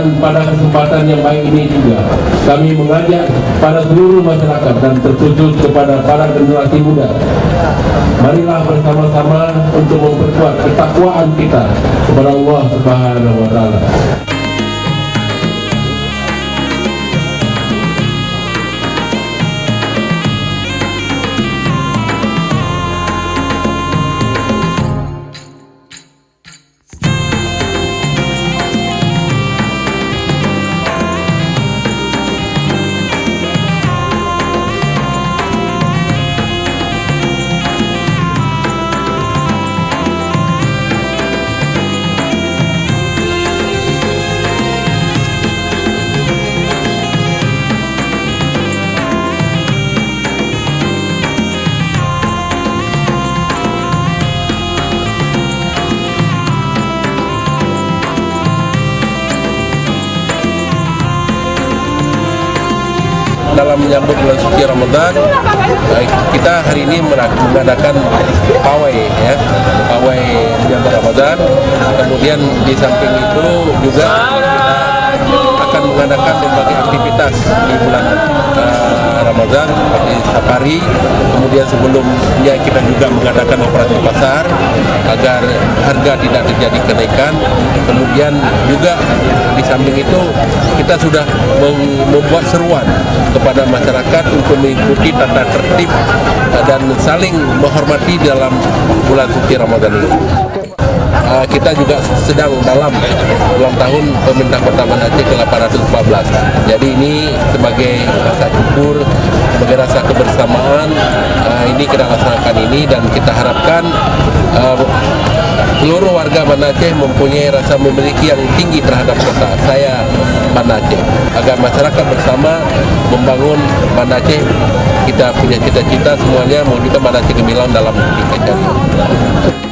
Dan pada kesempatan yang baik ini juga kami mengajak pada seluruh masyarakat dan terkhusus kepada para generasi muda, marilah bersama-sama untuk memperkuat ketakwaan kita kepada Allah Subhanahu wa Ta'ala. Dalam menyambut bulan suci Ramadan, kita hari ini mengadakan pawai, pawai menyambut Ramadan. Kemudian di samping itu juga kita akan mengadakan berbagai aktivitas di bulan Ramadan seperti safari. Kemudian sebelumnya kita juga mengadakan operasi pasar agar harga tidak terjadi kenaikan. Kemudian juga di samping itu kita sudah membuat seruan kepada masyarakat untuk mengikuti tata tertib dan saling menghormati dalam bulan suci Ramadan ini. Kita juga sedang dalam ulang tahun pemerintah Kota Banda Aceh ke-814. Jadi ini sebagai rasa syukur, sebagai rasa kebersamaan, ini kita laksanakan ini, dan kita harapkan seluruh warga Banda Aceh mempunyai rasa memiliki yang tinggi terhadap kota saya Banda Aceh, agar masyarakat bersama membangun Banda Aceh. Kita punya cita-cita semuanya mewujudkan Banda Aceh gemilang dalam DKI.